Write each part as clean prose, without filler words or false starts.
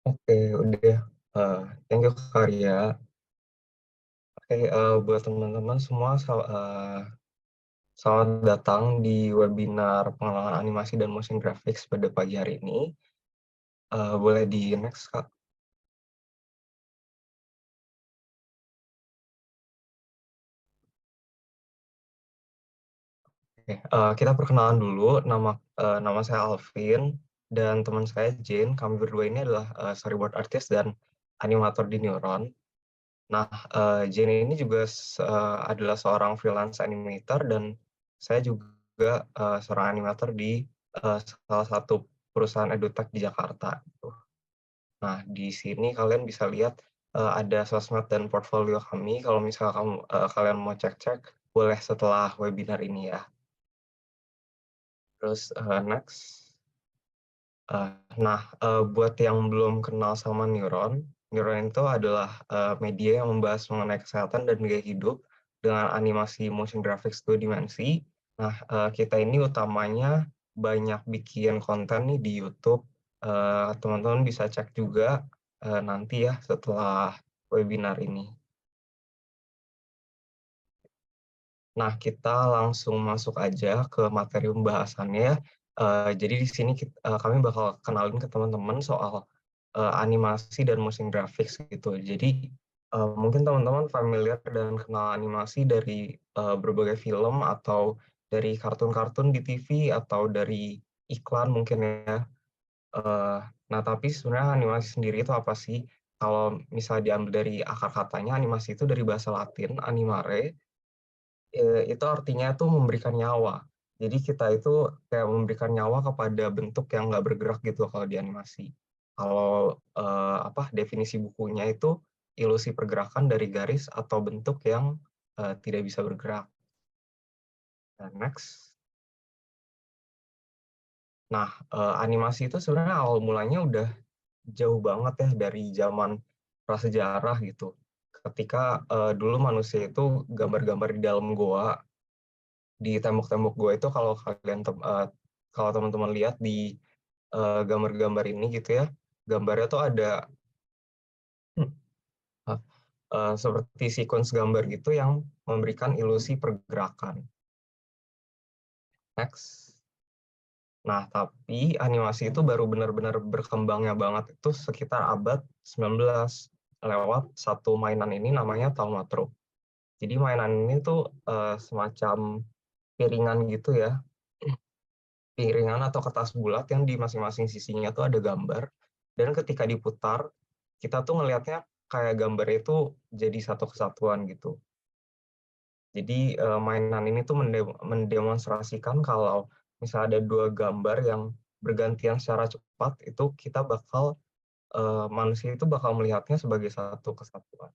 Oke, udah, thank you Kak Ria. Oke, buat teman-teman semua selamat datang di webinar pengenalan animasi dan motion graphics pada pagi hari ini. Boleh di-next, Kak? Oke, kita perkenalan dulu, nama saya Alvin dan teman saya Jane. Kami berdua ini adalah, storyboard artist dan animator di Neuron. Nah, Jane ini juga adalah seorang freelance animator dan saya juga, seorang animator di, salah satu perusahaan edutech di Jakarta, gitu. Nah, di sini kalian bisa lihat, ada sosmed dan portfolio kami, kalau misalkan kalian mau cek-cek, boleh setelah webinar ini ya. Terus, next. Nah, buat yang belum kenal sama Neuron, Neuron itu adalah, media yang membahas mengenai kesehatan dan gaya hidup dengan animasi motion graphics 2 dimensi. Nah, kita ini utamanya banyak bikin konten nih di YouTube, teman-teman bisa cek juga, nanti ya setelah webinar ini. Nah, kita langsung masuk aja ke materi pembahasannya ya. Jadi di sini kami bakal kenalin ke teman-teman soal, animasi dan motion graphics gitu. Jadi, mungkin teman-teman familiar dan kenal animasi dari, berbagai film atau dari kartun-kartun di TV atau dari iklan mungkin ya. Eee, nah tapi sebenarnya animasi sendiri itu apa sih? Kalau misalnya diambil dari akar katanya, animasi itu dari bahasa Latin, animare. Itu artinya tuh memberikan nyawa. Jadi kita itu kayak memberikan nyawa kepada bentuk yang nggak bergerak gitu kalau di animasi. Kalau, definisi bukunya itu ilusi pergerakan dari garis atau bentuk yang, tidak bisa bergerak. Nah, next. Nah, animasi itu sebenarnya awal mulanya udah jauh banget ya dari zaman prasejarah gitu. Ketika, dulu manusia itu gambar-gambar di dalam goa. Di tembok-tembok gua itu kalau teman-teman lihat di, gambar-gambar ini gitu ya, gambarnya tuh ada, eee seperti sequence gambar gitu yang memberikan ilusi pergerakan. Next. Nah, tapi animasi itu baru benar-benar berkembangnya banget itu sekitar abad 19 lewat satu mainan ini namanya Thaumatrope. Jadi mainan ini tuh, semacam piringan gitu ya. Piringan atau kertas bulat yang di masing-masing sisinya tuh ada gambar, dan ketika diputar, kita tuh ngelihatnya kayak gambar itu jadi satu kesatuan gitu. Jadi, mainan ini tuh mendemonstrasikan kalau misalnya ada 2 gambar yang bergantian secara cepat, itu kita bakal manusia itu bakal melihatnya sebagai satu kesatuan.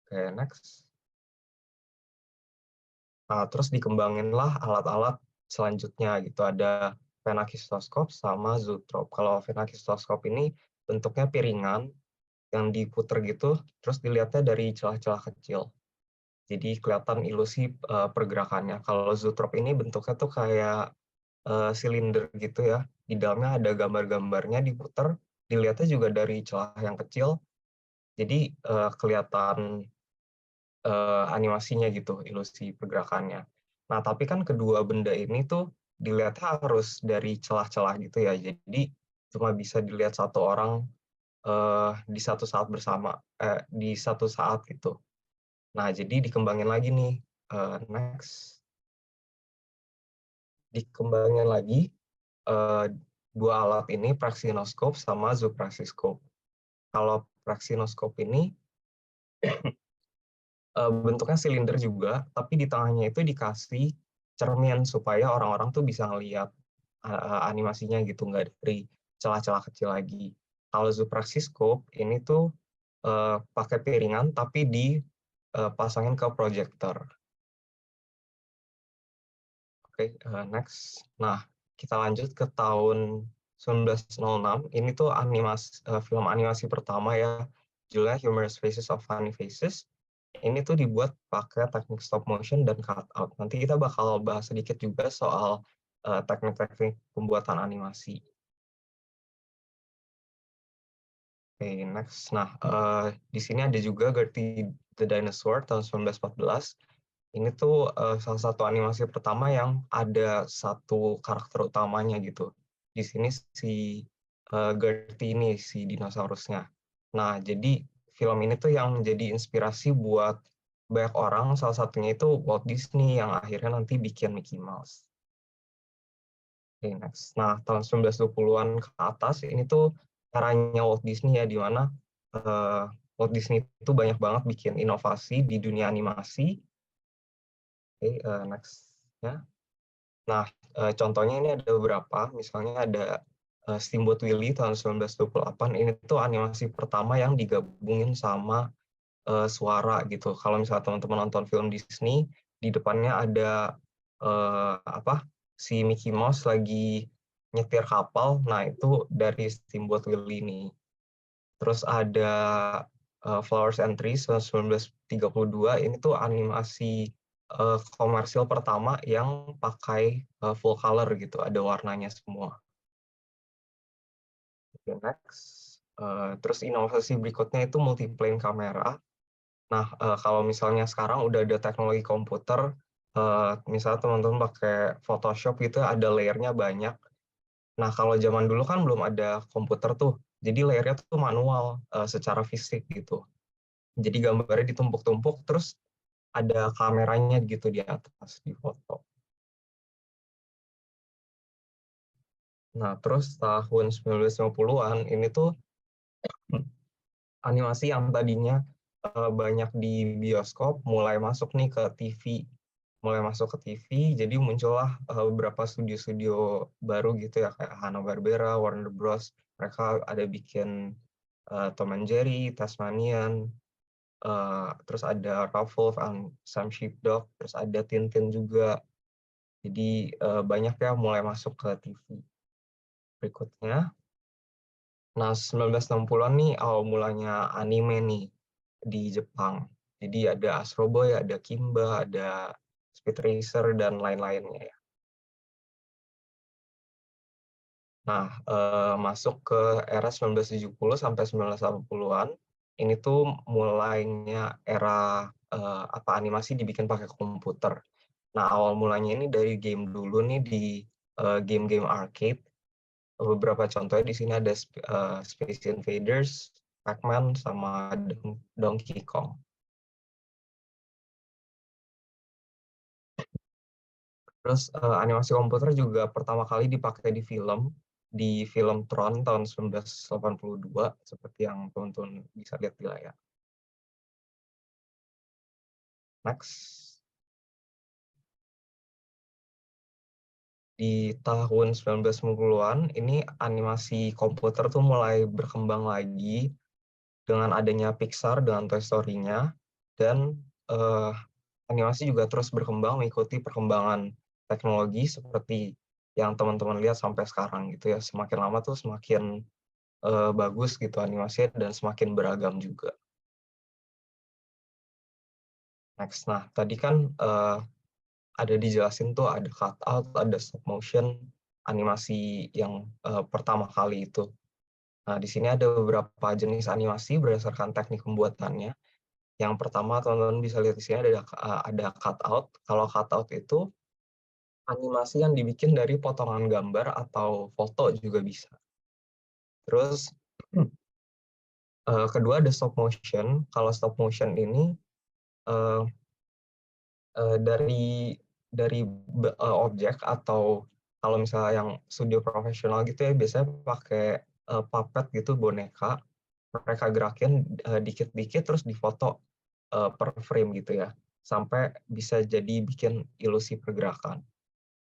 Oke, next. Nah, terus dikembanginlah alat-alat selanjutnya gitu, ada phenakistoskop sama zootrope. Kalau phenakistoskop ini bentuknya piringan yang diputer gitu, terus dilihatnya dari celah-celah kecil. Jadi kelihatan ilusi, pergerakannya. Kalau zootrope ini bentuknya tuh kayak, silinder gitu ya, di dalamnya ada gambar-gambarnya diputer, dilihatnya juga dari celah yang kecil, jadi, kelihatan animasinya gitu, ilusi pergerakannya. Nah, tapi kan kedua benda ini tuh dilihatnya harus dari celah-celah gitu ya, jadi cuma bisa dilihat satu orang, di satu saat gitu. Nah, jadi dikembangin lagi nih, next, dikembangin lagi, eee, 2 alat ini praxinoscope sama zoopraxiscope. Kalau praxinoscope ini bentuknya silinder juga, tapi di tengahnya itu dikasih cermin supaya orang-orang tuh bisa ngelihat, animasinya gitu, nggak dari celah-celah kecil lagi. Kalau Zoopraxiscope ini tuh, pakai piringan tapi pasangin ke proyektor. Oke, next. Nah, kita lanjut ke tahun 1906, ini tuh film animasi pertama ya, judulnya Humorous Faces of Funny Faces. Ini tuh dibuat pakai teknik stop motion dan cutout. Nanti kita bakal bahas sedikit juga soal, teknik-teknik pembuatan animasi. Oke, next. Nah, di sini ada juga Gertie the Dinosaur tahun 1914. Ini tuh salah satu animasi pertama yang ada satu karakter utamanya gitu. Di sini si Gertie ini si dinosaurusnya. Nah, jadi film ini tuh yang menjadi inspirasi buat banyak orang, salah satunya itu Walt Disney yang akhirnya nanti bikin Mickey Mouse. Oke, next. Nah, tahun 1920-an ke atas ini tuh caranya Walt Disney ya, di mana Walt Disney itu banyak banget bikin inovasi di dunia animasi. Oke, next. Ya. Nah, contohnya ini ada beberapa, misalnya ada Steamboat Willie tahun 1928, ini tuh animasi pertama yang digabungin sama suara gitu. Kalau misalnya teman-teman nonton film Disney, di depannya ada apa si Mickey Mouse lagi nyetir kapal, nah itu dari Steamboat Willie ini. Terus ada Flowers and Trees tahun 1932, ini tuh animasi komersil pertama yang pakai full color gitu, ada warnanya semua. Okay, next. Terus inovasi berikutnya itu multiplane kamera. Nah, kalau misalnya sekarang udah ada teknologi komputer, misalnya teman-teman pakai Photoshop gitu ada layernya banyak. Nah, kalau zaman dulu kan belum ada komputer tuh, jadi layernya tuh manual secara fisik gitu. Jadi gambarnya ditumpuk-tumpuk, terus ada kameranya gitu di atas di foto. Nah, terus tahun 1950-an ini tuh animasi yang tadinya banyak di bioskop mulai masuk nih ke TV, jadi muncullah beberapa studio-studio baru gitu ya kayak Hanna-Barbera, Warner Bros. Mereka ada bikin Tom and Jerry, Tasmanian, terus ada Ralph and Sam Sheepdog, terus ada Tintin juga. Jadi banyak ya mulai masuk ke TV. Berikutnya, nah 1960-an nih awal mulanya anime nih di Jepang. Jadi ada Astro Boy, ada Kimba, ada Speed Racer, dan lain-lainnya ya. Nah, masuk ke era 1970 sampai 1980-an, ini tuh mulainya era animasi dibikin pakai komputer. Nah, awal mulanya ini dari game dulu nih di game-game arcade. Beberapa contohnya di sini ada Space Invaders, Pac-Man, sama Donkey Kong. Terus animasi komputer juga pertama kali dipakai di film Tron tahun 1982, seperti yang teman-teman bisa lihat di layar. Next. Di tahun 1990-an, ini animasi komputer tuh mulai berkembang lagi dengan adanya Pixar dengan Toy Story-nya, dan animasi juga terus berkembang mengikuti perkembangan teknologi seperti yang teman-teman lihat sampai sekarang gitu ya. Semakin lama tuh semakin bagus gitu animasinya dan semakin beragam juga. Next, nah tadi kan ada dijelasin tuh ada cutout, ada stop motion, animasi yang pertama kali itu. Nah di sini ada beberapa jenis animasi berdasarkan teknik pembuatannya. Yang pertama teman-teman bisa lihat di sini ada cutout. Kalau cutout itu animasi yang dibikin dari potongan gambar atau foto juga bisa. Terus kedua ada stop motion. Kalau stop motion ini eh, objek, atau kalau misalnya yang studio profesional gitu ya biasanya pakai puppet gitu, boneka. Mereka gerakin dikit-dikit terus difoto per frame gitu ya. Sampai bisa jadi bikin ilusi pergerakan.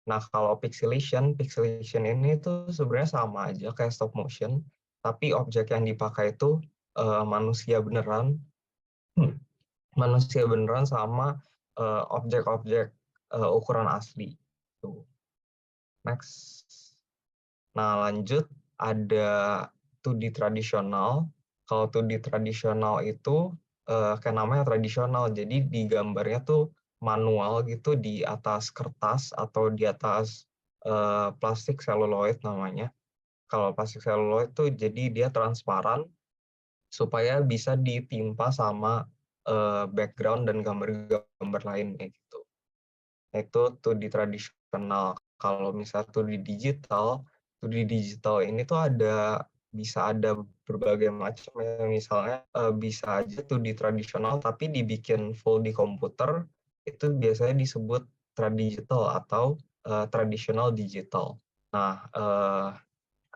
Nah, kalau pixelation ini tuh sebenarnya sama aja kayak stop motion, tapi objek yang dipakai itu manusia beneran, manusia beneran sama objek-objek ukuran asli. Tuh. Next. Nah, lanjut ada 2D tradisional. Kalau 2D tradisional itu kayak namanya tradisional, jadi di gambarnya tuh manual gitu di atas kertas atau di atas plastik seluloid namanya. Kalau plastik seluloid tuh jadi dia transparan, supaya bisa ditimpa sama background dan gambar-gambar lain kayak gitu. Itu 2D tradisional. Kalau misal 2D digital, 2D digital ini tuh bisa ada berbagai macam ya. Misalnya bisa aja 2D tradisional tapi dibikin full di komputer, itu biasanya disebut tradigital atau tradisional digital. Nah,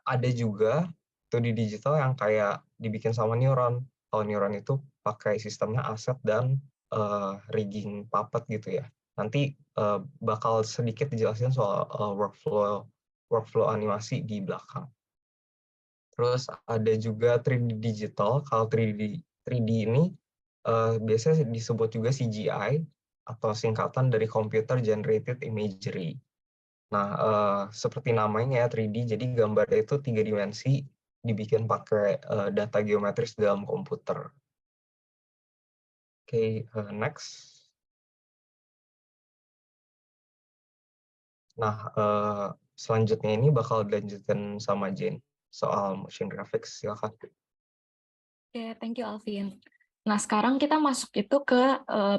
ada juga 2D digital yang kayak dibikin sama neuron. Kalau neuron itu pakai sistemnya Asset dan rigging Puppet gitu ya. Nanti bakal sedikit dijelasin soal workflow animasi di belakang. Terus ada juga 3D digital. Kalau 3D ini biasanya disebut juga CGI atau singkatan dari Computer Generated Imagery. Nah, seperti namanya ya 3D, jadi gambarnya itu 3 dimensi dibikin pakai data geometris dalam komputer. Oke, next. Nah, selanjutnya ini bakal dilanjutin sama Jane soal motion graphics, silakan. Oke, thank you Alvin. Nah, sekarang kita masuk itu ke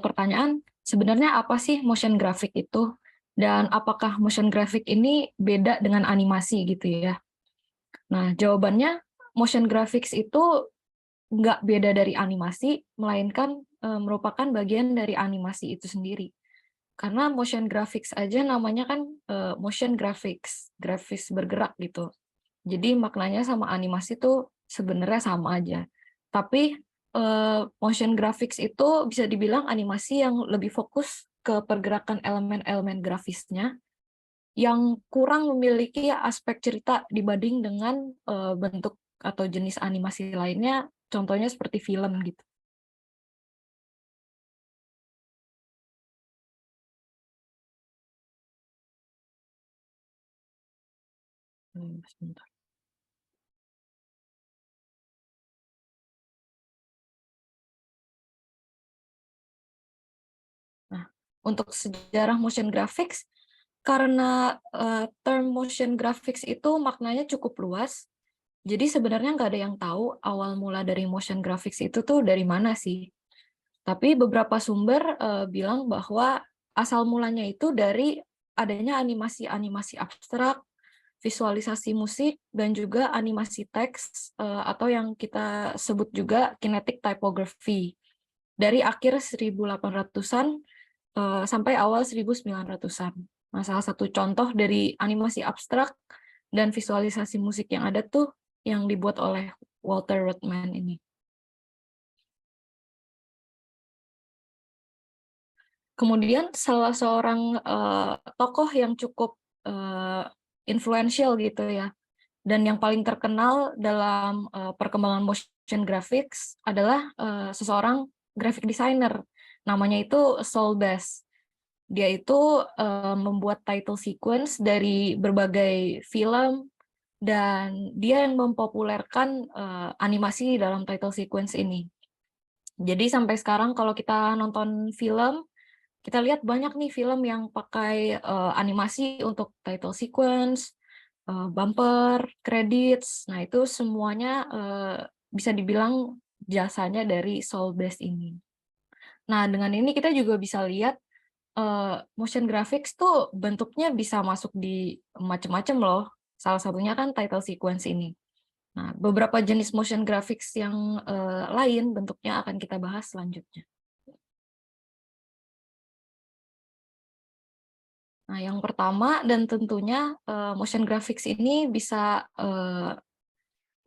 pertanyaan, sebenarnya apa sih motion graphic itu? Dan apakah motion graphic ini beda dengan animasi gitu ya? Nah, jawabannya motion graphics itu nggak beda dari animasi, melainkan merupakan bagian dari animasi itu sendiri. Karena motion graphics aja namanya kan motion graphics, grafis bergerak gitu. Jadi maknanya sama animasi tuh sebenarnya sama aja. Tapi motion graphics itu bisa dibilang animasi yang lebih fokus ke pergerakan elemen-elemen grafisnya yang kurang memiliki aspek cerita dibanding dengan bentuk atau jenis animasi lainnya, contohnya seperti film gitu. Sebentar. Nah, untuk sejarah motion graphics, karena term motion graphics itu maknanya cukup luas, jadi sebenarnya nggak ada yang tahu awal mula dari motion graphics itu tuh dari mana sih. Tapi beberapa sumber bilang bahwa asal mulanya itu dari adanya animasi-animasi abstrak, visualisasi musik, dan juga animasi teks atau yang kita sebut juga kinetic typography dari akhir 1800-an sampai awal 1900-an. Nah, salah satu contoh dari animasi abstrak dan visualisasi musik yang ada tuh yang dibuat oleh Walter Rodman ini. Kemudian salah seorang tokoh yang cukup influential gitu ya, dan yang paling terkenal dalam perkembangan motion graphics adalah seseorang graphic designer, namanya itu Saul Bass. Dia itu membuat title sequence dari berbagai film, dan dia yang mempopulerkan animasi dalam title sequence ini. Jadi sampai sekarang kalau kita nonton film, kita lihat banyak nih film yang pakai animasi untuk title sequence, bumper, credits. Nah, itu semuanya bisa dibilang jasanya dari Saul Bass ini. Nah, dengan ini kita juga bisa lihat motion graphics tuh bentuknya bisa masuk di macam-macam loh. Salah satunya kan title sequence ini. Nah, beberapa jenis motion graphics yang lain bentuknya akan kita bahas selanjutnya. Nah, yang pertama dan tentunya motion graphics ini bisa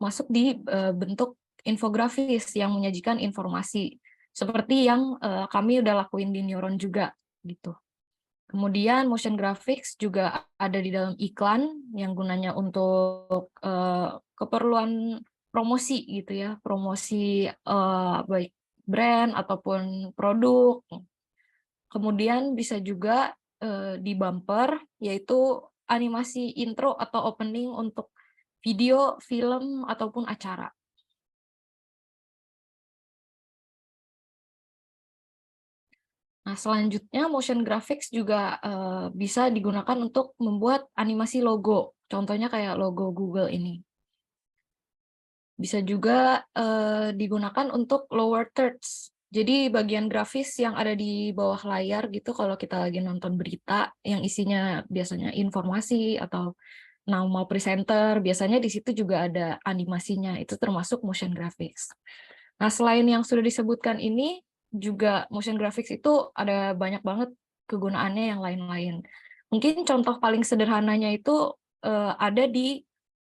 masuk di bentuk infografis yang menyajikan informasi seperti yang kami udah lakuin di Neuron juga gitu. Kemudian motion graphics juga ada di dalam iklan yang gunanya untuk keperluan promosi gitu ya, promosi baik brand ataupun produk. Kemudian bisa juga di bumper, yaitu animasi intro atau opening untuk video, film, ataupun acara. Nah, selanjutnya motion graphics juga bisa digunakan untuk membuat animasi logo. Contohnya kayak logo Google ini. Bisa juga digunakan untuk lower thirds. Jadi bagian grafis yang ada di bawah layar gitu kalau kita lagi nonton berita yang isinya biasanya informasi atau nama presenter, biasanya di situ juga ada animasinya, itu termasuk motion graphics. Nah, selain yang sudah disebutkan ini, juga motion graphics itu ada banyak banget kegunaannya yang lain-lain. Mungkin contoh paling sederhananya itu ada di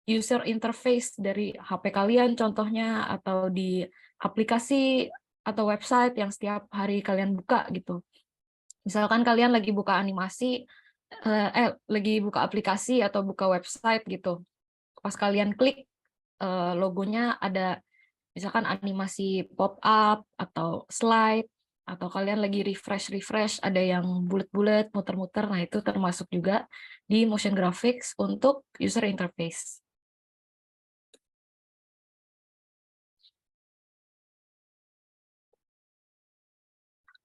user interface dari HP kalian contohnya, atau di aplikasi atau website yang setiap hari kalian buka gitu. Misalkan kalian lagi buka animasi, lagi buka aplikasi atau buka website gitu. Pas kalian klik, logonya ada misalkan animasi pop-up atau slide, atau kalian lagi refresh, ada yang bulat-bulat, muter-muter, nah itu termasuk juga di motion graphics untuk user interface.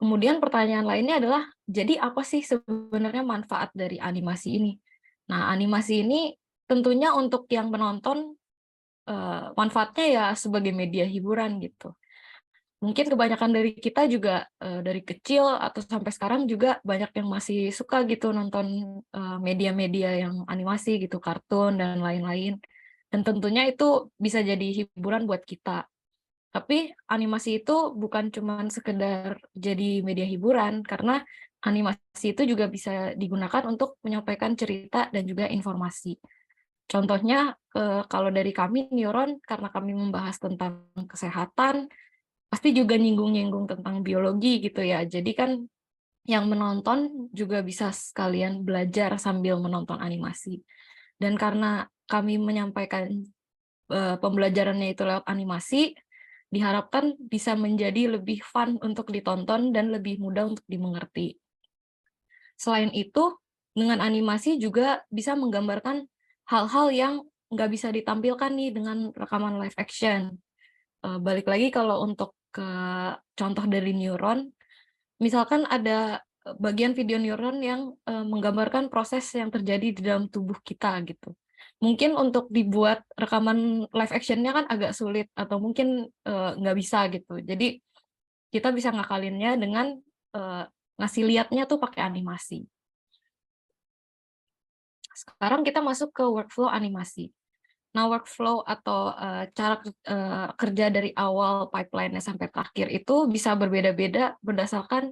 Kemudian pertanyaan lainnya adalah, jadi apa sih sebenarnya manfaat dari animasi ini? Nah, animasi ini tentunya untuk yang menonton, manfaatnya ya sebagai media hiburan gitu. Mungkin kebanyakan dari kita juga, dari kecil atau sampai sekarang juga banyak yang masih suka gitu nonton, media-media yang animasi gitu, kartun dan lain-lain. Dan tentunya itu bisa jadi hiburan buat kita. Tapi animasi itu bukan cuman sekedar jadi media hiburan, karena animasi itu juga bisa digunakan untuk menyampaikan cerita dan juga informasi. Contohnya, kalau dari kami Neuron, karena kami membahas tentang kesehatan, pasti juga nyinggung-nyinggung tentang biologi gitu ya. Jadi kan yang menonton juga bisa sekalian belajar sambil menonton animasi. Dan karena kami menyampaikan pembelajarannya itu lewat animasi, diharapkan bisa menjadi lebih fun untuk ditonton dan lebih mudah untuk dimengerti. Selain itu, dengan animasi juga bisa menggambarkan hal-hal yang nggak bisa ditampilkan nih dengan rekaman live action. Balik lagi kalau untuk ke contoh dari neuron, misalkan ada bagian video neuron yang menggambarkan proses yang terjadi di dalam tubuh kita gitu. Mungkin untuk dibuat rekaman live action-nya kan agak sulit atau mungkin nggak bisa gitu. Jadi kita bisa ngakalinnya dengan eh, ngasih lihatnya tuh pakai animasi. Sekarang kita masuk ke workflow animasi. Nah, workflow atau cara kerja dari awal pipeline-nya sampai terakhir itu bisa berbeda-beda berdasarkan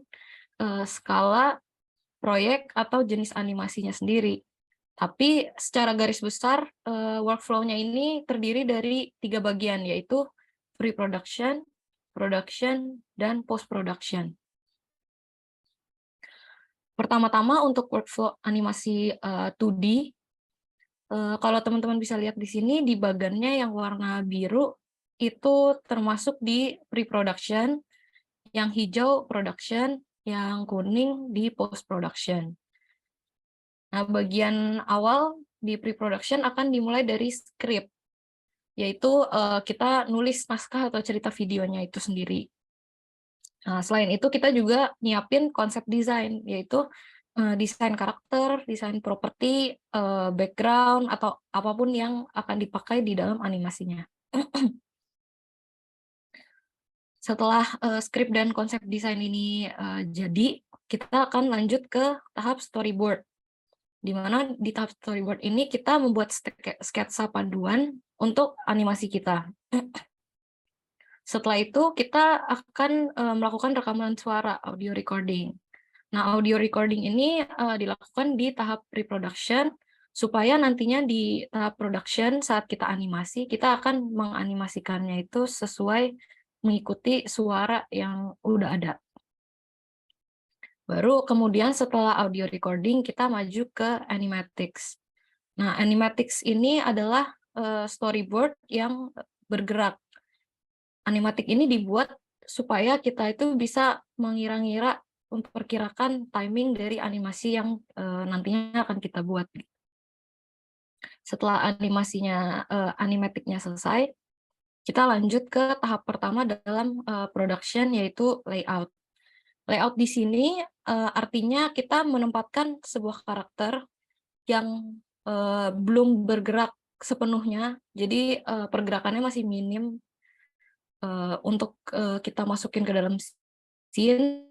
skala proyek atau jenis animasinya sendiri. Tapi secara garis besar, workflow-nya ini terdiri dari 3 bagian, yaitu pre-production, production, dan post-production. Pertama-tama untuk workflow animasi 2D, kalau teman-teman bisa lihat di sini, di bagannya yang warna biru, itu termasuk di pre-production, yang hijau production, yang kuning di post-production. Nah, bagian awal di pre-production akan dimulai dari script, yaitu kita nulis naskah atau cerita videonya itu sendiri. Nah, selain itu kita juga nyiapin konsep desain, yaitu desain karakter, desain properti, background, atau apapun yang akan dipakai di dalam animasinya. Setelah skrip dan konsep desain ini jadi, kita akan lanjut ke tahap storyboard. Di mana di tahap storyboard ini kita membuat sketsa panduan untuk animasi kita. Setelah itu kita akan melakukan rekaman suara, audio recording. Nah, audio recording ini dilakukan di tahap pre-production, supaya nantinya di tahap production saat kita animasi, kita akan menganimasikannya itu sesuai mengikuti suara yang udah ada. Baru kemudian setelah audio recording, kita maju ke animatics. Nah, animatics ini adalah storyboard yang bergerak. Animatik ini dibuat supaya kita itu bisa mengira-ngira, memperkirakan timing dari animasi yang nantinya akan kita buat. Setelah animatiknya selesai, kita lanjut ke tahap pertama dalam production, yaitu layout. Layout di sini artinya kita menempatkan sebuah karakter yang belum bergerak sepenuhnya, jadi pergerakannya masih minim untuk kita masukin ke dalam scene.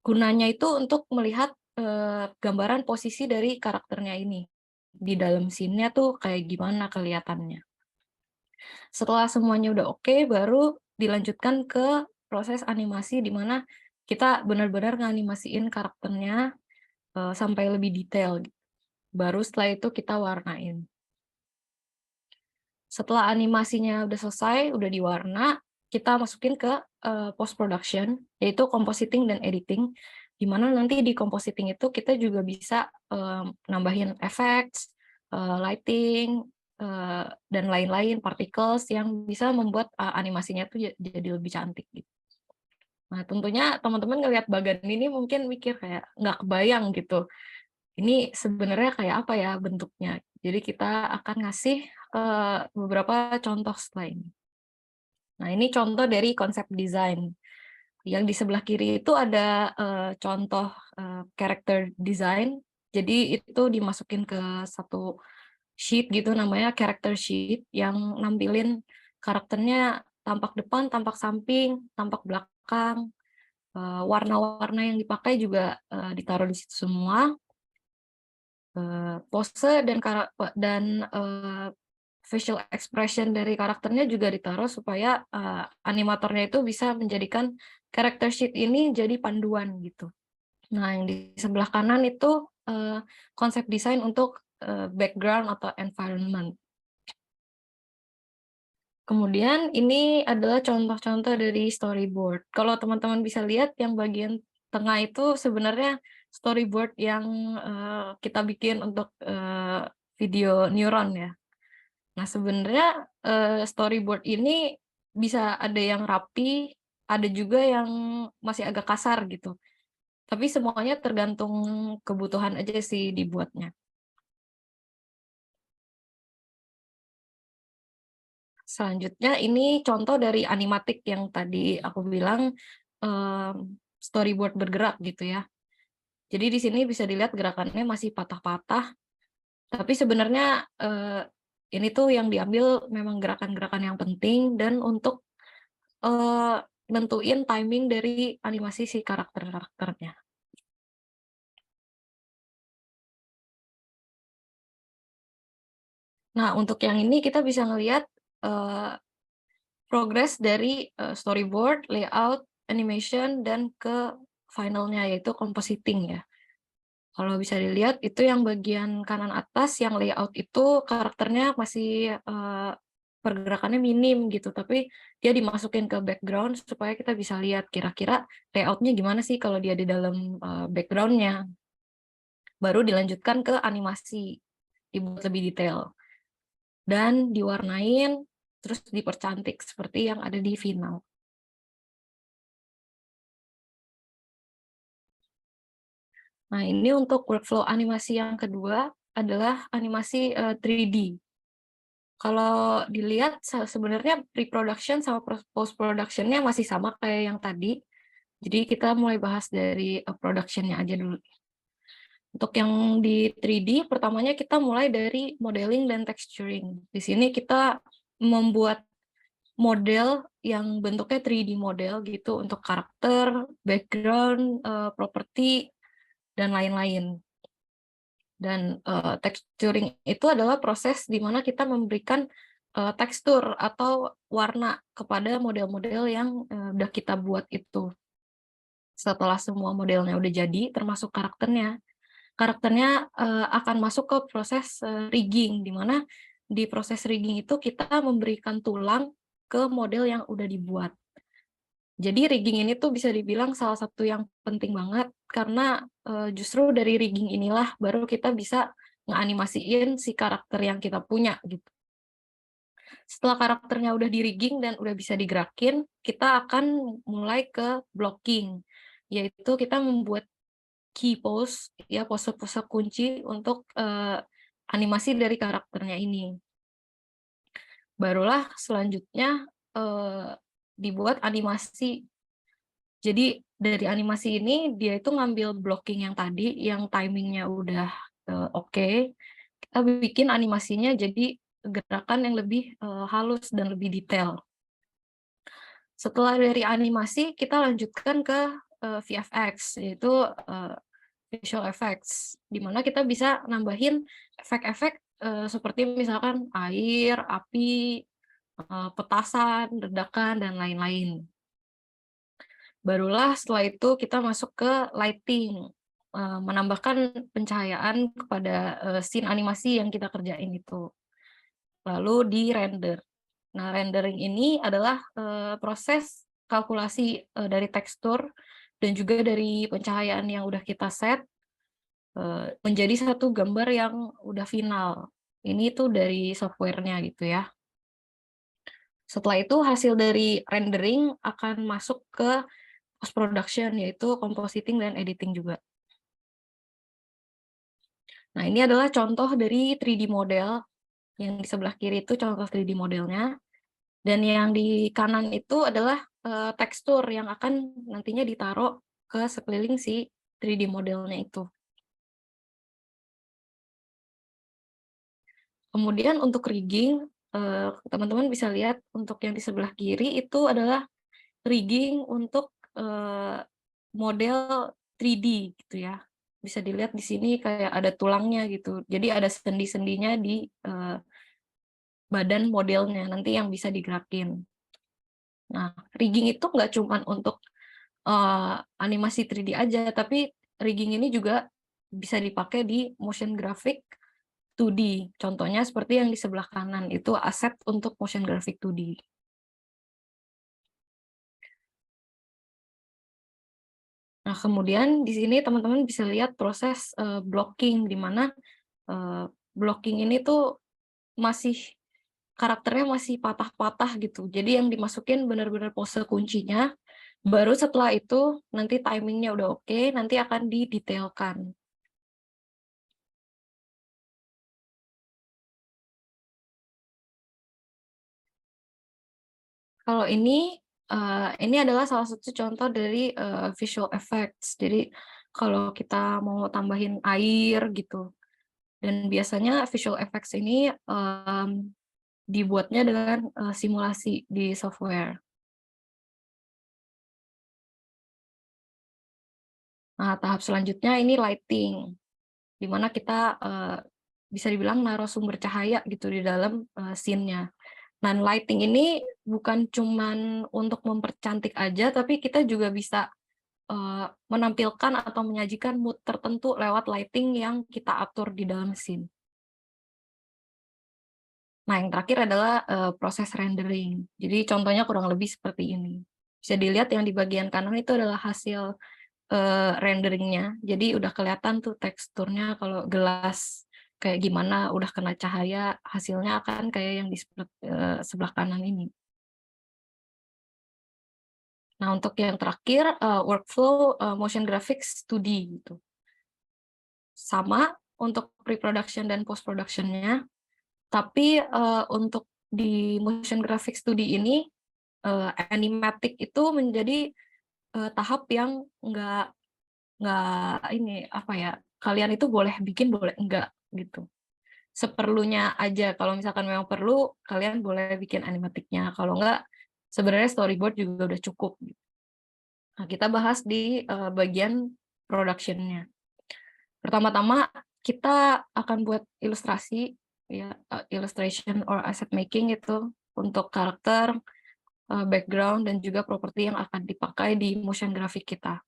Gunanya itu untuk melihat gambaran posisi dari karakternya ini di dalam scene-nya tuh kayak gimana kelihatannya. Setelah semuanya udah oke, baru dilanjutkan ke proses animasi di mana kita benar-benar nganimasiin karakternya sampai lebih detail. Baru setelah itu kita warnain. Setelah animasinya udah selesai, udah diwarna, kita masukin ke post production, yaitu compositing dan editing, di mana nanti di compositing itu kita juga bisa nambahin effects, lighting, dan lain-lain, particles yang bisa membuat animasinya tuh jadi lebih cantik gitu. Nah, tentunya teman-teman ngelihat bagan ini mungkin mikir kayak nggak kebayang gitu. Ini sebenarnya kayak apa ya bentuknya. Jadi kita akan ngasih beberapa contoh setelah ini. Nah, ini contoh dari konsep desain. Yang di sebelah kiri itu ada contoh character design. Jadi itu dimasukin ke satu sheet gitu namanya character sheet yang nampilin karakternya tampak depan, tampak samping, tampak belakang. Warna-warna yang dipakai juga ditaruh di situ semua. Pose dan facial expression dari karakternya juga ditaruh supaya animatornya itu bisa menjadikan character sheet ini jadi panduan gitu. Nah, yang di sebelah kanan itu konsep desain untuk background atau environment. Kemudian ini adalah contoh-contoh dari storyboard. Kalau teman-teman bisa lihat yang bagian tengah itu sebenarnya storyboard yang kita bikin untuk video neuron ya. Nah, sebenarnya storyboard ini bisa ada yang rapi, ada juga yang masih agak kasar gitu. Tapi semuanya tergantung kebutuhan aja sih dibuatnya. Selanjutnya ini contoh dari animatik yang tadi aku bilang storyboard bergerak gitu ya. Jadi di sini bisa dilihat gerakannya masih patah-patah, tapi sebenarnya ini tuh yang diambil memang gerakan-gerakan yang penting dan untuk nentuin timing dari animasi si karakter-karakternya. Nah, untuk yang ini kita bisa ngelihat progres dari storyboard, layout, animation, dan ke finalnya yaitu compositing ya. Kalau bisa dilihat itu yang bagian kanan atas yang layout itu karakternya masih pergerakannya minim gitu, tapi dia dimasukin ke background supaya kita bisa lihat kira-kira layoutnya gimana sih kalau dia di dalam background-nya. Baru dilanjutkan ke animasi, dibuat lebih detail. Dan diwarnain, terus dipercantik seperti yang ada di final. Nah, ini untuk workflow animasi yang kedua adalah animasi 3D. Kalau dilihat sebenarnya pre-production sama post-production-nya masih sama kayak yang tadi. Jadi kita mulai bahas dari production-nya aja dulu. Untuk yang di 3D, pertamanya kita mulai dari modeling dan texturing. Di sini kita membuat model yang bentuknya 3D model gitu untuk karakter, background, properti, dan lain-lain. Dan texturing itu adalah proses di mana kita memberikan tekstur atau warna kepada model-model yang udah kita buat itu. Setelah semua modelnya udah jadi, termasuk karakternya, akan masuk ke proses rigging, di mana di proses rigging itu kita memberikan tulang ke model yang udah dibuat. Jadi rigging ini tuh bisa dibilang salah satu yang penting banget, karena justru dari rigging inilah baru kita bisa ngeanimasiin si karakter yang kita punya gitu. Setelah karakternya udah di-rigging dan udah bisa digerakin, kita akan mulai ke blocking, yaitu kita membuat key pose, ya pose-pose kunci untuk animasi dari karakternya ini. Barulah selanjutnya dibuat animasi. Jadi dari animasi ini dia itu ngambil blocking yang tadi, yang timingnya udah oke. Kita bikin animasinya jadi gerakan yang lebih halus dan lebih detail. Setelah dari animasi, kita lanjutkan ke VFX, yaitu visual effects, di mana kita bisa nambahin efek-efek seperti misalkan air, api, petasan, ledakan, dan lain-lain. Barulah setelah itu kita masuk ke lighting, menambahkan pencahayaan kepada scene animasi yang kita kerjain itu. Lalu di-render. Nah, rendering ini adalah proses kalkulasi dari tekstur dan juga dari pencahayaan yang udah kita set menjadi satu gambar yang udah final. Ini tuh dari software-nya gitu ya. Setelah itu hasil dari rendering akan masuk ke post production, yaitu compositing dan editing juga. Nah, ini adalah contoh dari 3D model. Yang di sebelah kiri itu contoh 3D modelnya. Dan yang di kanan itu adalah tekstur yang akan nantinya ditaruh ke sekeliling si 3D modelnya itu. Kemudian untuk rigging, teman-teman bisa lihat untuk yang di sebelah kiri itu adalah rigging untuk model 3D gitu ya. Bisa dilihat di sini kayak ada tulangnya gitu. Jadi ada sendi-sendinya di badan modelnya nanti yang bisa digerakin. Nah, rigging itu nggak cuma untuk animasi 3D aja, tapi rigging ini juga bisa dipakai di motion graphic 2D. Contohnya seperti yang di sebelah kanan, itu aset untuk motion graphic 2D. Nah, kemudian di sini teman-teman bisa lihat proses blocking, di mana blocking ini tuh masih karakternya masih patah-patah gitu. Jadi yang dimasukin benar-benar pose kuncinya, baru setelah itu nanti timingnya udah oke, nanti akan didetailkan. Kalau ini adalah salah satu contoh dari visual effects. Jadi kalau kita mau tambahin air gitu, dan biasanya visual effects ini dibuatnya dengan simulasi di software. Nah, tahap selanjutnya ini lighting, di mana kita bisa dibilang naruh sumber cahaya gitu di dalam scene-nya. Nah, lighting ini bukan cuman untuk mempercantik aja, tapi kita juga bisa menampilkan atau menyajikan mood tertentu lewat lighting yang kita atur di dalam scene. Nah, yang terakhir adalah proses rendering. Jadi contohnya kurang lebih seperti ini. Bisa dilihat yang di bagian kanan itu adalah hasil renderingnya. Jadi udah kelihatan tuh teksturnya kalau gelas kayak gimana, udah kena cahaya, hasilnya akan kayak yang di sebelah kanan ini. Nah, untuk yang terakhir, workflow motion graphics 2D gitu. Sama untuk pre-production dan post-production-nya, tapi untuk di motion graphics 2D ini, animatic itu menjadi tahap yang nggak ini, apa ya, kalian itu boleh bikin, boleh enggak, gitu. Seperlunya aja, kalau misalkan memang perlu, kalian boleh bikin animatiknya, kalau enggak, sebenarnya storyboard juga udah cukup. Nah, kita bahas di bagian production-nya. Pertama-tama, kita akan buat ilustrasi, ya, illustration or asset making itu, untuk karakter, background, dan juga properti yang akan dipakai di motion graphic kita.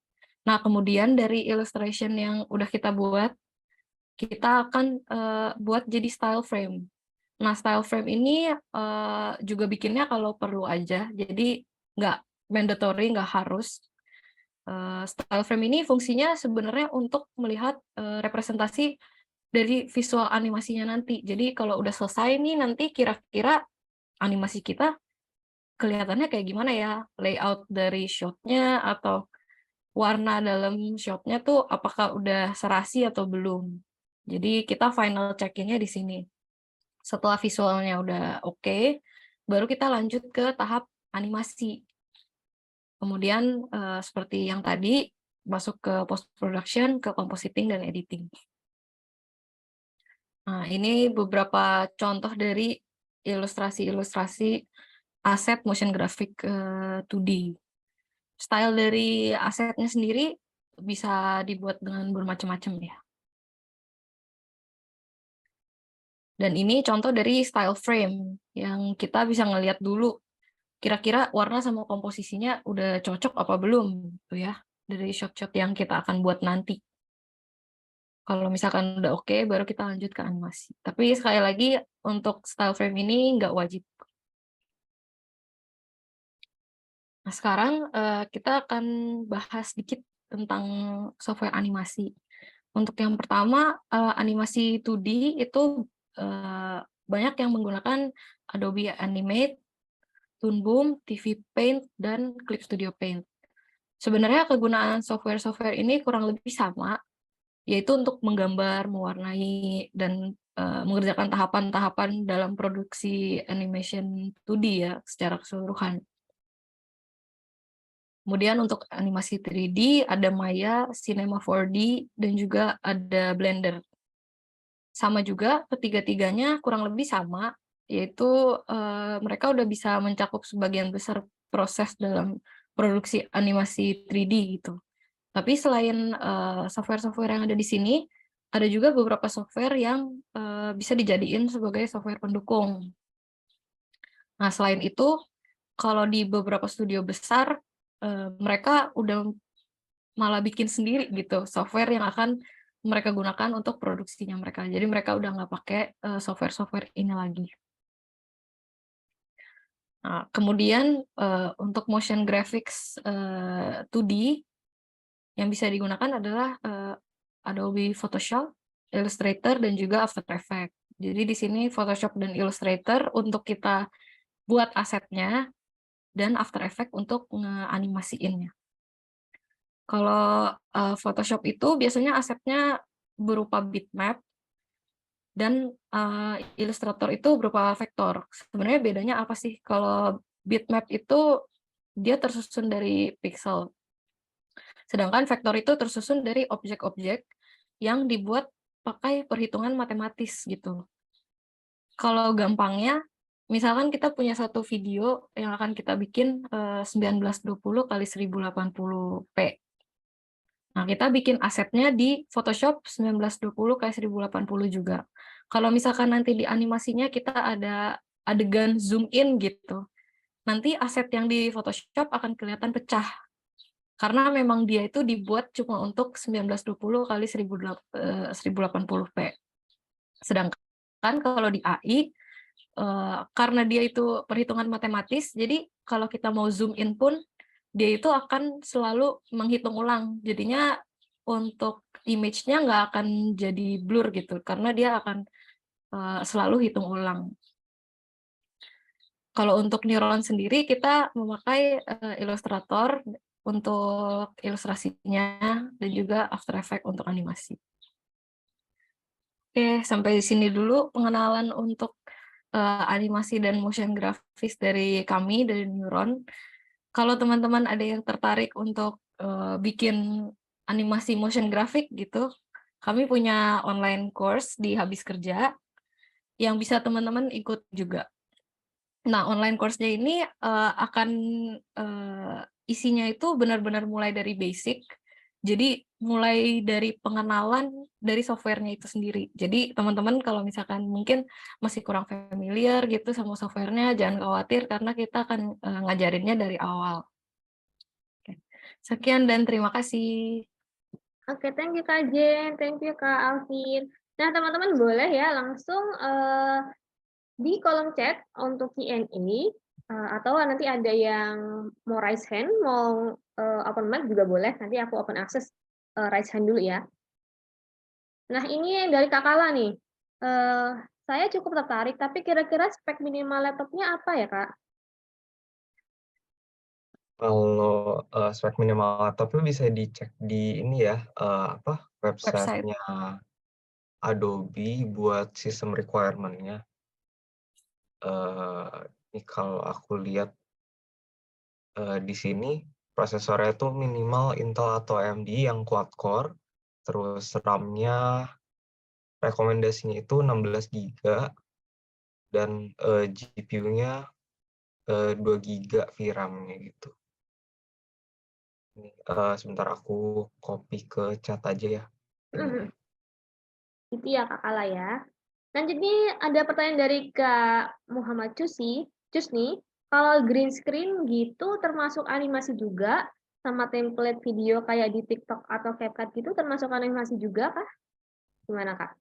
Nah, kemudian dari illustration yang udah kita buat, kita akan buat jadi style frame. Nah, style frame ini juga bikinnya kalau perlu aja, jadi nggak mandatory, nggak harus. Style frame ini fungsinya sebenarnya untuk melihat representasi dari visual animasinya nanti. Jadi kalau udah selesai nih, nanti kira-kira animasi kita kelihatannya kayak gimana ya, layout dari shot-nya atau warna dalam shot-nya tuh apakah udah serasi atau belum. Jadi kita final check-nya di sini. Setelah visualnya udah oke, baru kita lanjut ke tahap animasi. Kemudian seperti yang tadi, masuk ke post production, ke compositing dan editing. Nah, ini beberapa contoh dari ilustrasi-ilustrasi aset motion graphic 2D. Style dari asetnya sendiri bisa dibuat dengan bermacam-macam ya. Dan ini contoh dari style frame yang kita bisa ngelihat dulu kira-kira warna sama komposisinya udah cocok apa belum gitu ya dari shot-shot yang kita akan buat nanti. Kalau misalkan udah oke, baru kita lanjut ke animasi. Tapi sekali lagi untuk style frame ini nggak wajib. Nah, sekarang kita akan bahas sedikit tentang software animasi. Untuk yang pertama, animasi 2D itu banyak yang menggunakan Adobe Animate, Toon Boom, TV Paint, dan Clip Studio Paint. Sebenarnya kegunaan software-software ini kurang lebih sama, yaitu untuk menggambar, mewarnai, dan mengerjakan tahapan-tahapan dalam produksi animation 2D ya, secara keseluruhan. Kemudian untuk animasi 3D ada Maya, Cinema 4D, dan juga ada Blender. Sama juga, ketiga-tiganya kurang lebih sama, yaitu mereka udah bisa mencakup sebagian besar proses dalam produksi animasi 3D gitu. Tapi selain software-software yang ada di sini, ada juga beberapa software yang bisa dijadiin sebagai software pendukung. Nah, selain itu, kalau di beberapa studio besar, mereka udah malah bikin sendiri gitu, software yang akan mereka gunakan untuk produksinya mereka. Jadi mereka udah nggak pakai software-software ini lagi. Nah, kemudian untuk motion graphics 2D, yang bisa digunakan adalah Adobe Photoshop, Illustrator, dan juga After Effects. Jadi di sini Photoshop dan Illustrator untuk kita buat asetnya, dan After Effects untuk ngeanimasiinnya. Kalau Photoshop itu biasanya asetnya berupa bitmap, dan Illustrator itu berupa vektor. Sebenarnya bedanya apa sih? Kalau bitmap itu dia tersusun dari pixel, sedangkan vektor itu tersusun dari objek-objek yang dibuat pakai perhitungan matematis gitu. Kalau gampangnya, misalkan kita punya satu video yang akan kita bikin 1920 kali 1080p. Nah, kita bikin asetnya di Photoshop 1920 kali 1080 juga. Kalau misalkan nanti di animasinya kita ada adegan zoom in gitu, nanti aset yang di Photoshop akan kelihatan pecah. Karena memang dia itu dibuat cuma untuk 1920 kali 1080p. Sedangkan kalau di AI, karena dia itu perhitungan matematis, jadi kalau kita mau zoom in pun, dia itu akan selalu menghitung ulang. Jadinya untuk image-nya nggak akan jadi blur gitu, karena dia akan selalu hitung ulang. Kalau untuk neuron sendiri, kita memakai Illustrator untuk ilustrasinya, dan juga After Effects untuk animasi. Oke, sampai di sini dulu pengenalan untuk animasi dan motion grafis dari kami, dari Neuron. Kalau teman-teman ada yang tertarik untuk bikin animasi motion grafik gitu, kami punya online course di Habis Kerja yang bisa teman-teman ikut juga. Nah, online course-nya ini akan isinya itu benar-benar mulai dari basic, jadi mulai dari pengenalan dari software-nya itu sendiri. Jadi teman-teman kalau misalkan mungkin masih kurang familiar gitu sama software-nya, jangan khawatir karena kita akan ngajarinnya dari awal. Oke. Sekian dan terima kasih. Oke, thank you Kak Jen, thank you Kak Alvin. Nah, teman-teman boleh ya langsung di kolom chat untuk Q&A, atau nanti ada yang mau raise hand, mau open mic juga boleh. Nanti aku open access raise hand dulu ya. Nah, ini dari Kak Kala nih. Saya cukup tertarik, tapi kira-kira spek minimal laptopnya apa ya, Kak? Kalau spek minimal laptopnya bisa dicek di ini ya, Website. website-nya Adobe buat sistem requirement-nya. Ini kalau aku lihat di sini prosesornya itu minimal Intel atau AMD yang quad core, terus RAM-nya rekomendasinya itu 16 GB dan GPU-nya 2 GB VRAM-nya gitu. Ini, sebentar aku copy ke chat aja ya. Mhm. Itu ya Kak Kala ya. Nah, jadi ada pertanyaan dari Kak Muhammad Cusni, kalau green screen gitu termasuk animasi juga, sama template video kayak di TikTok atau CapCut gitu termasuk animasi juga kah? Gimana Kak?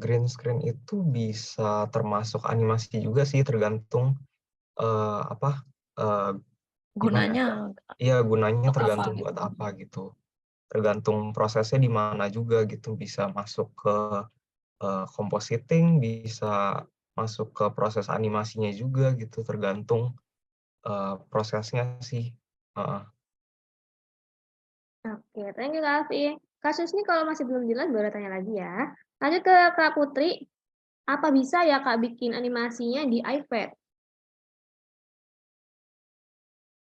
Green screen itu bisa termasuk animasi juga sih, tergantung apa, gimana ya, Gunanya iya gunanya untuk apa tergantung buat gitu. apa gitu. Tergantung prosesnya di mana juga gitu, bisa masuk ke compositing, bisa masuk ke proses animasinya juga gitu, tergantung prosesnya sih. Heeh. Oke, thank you Kak Alfi. Kasus ini kalau masih belum jelas boleh tanya lagi ya. Lanjut ke Kak Putri, apa bisa ya Kak bikin animasinya di iPad?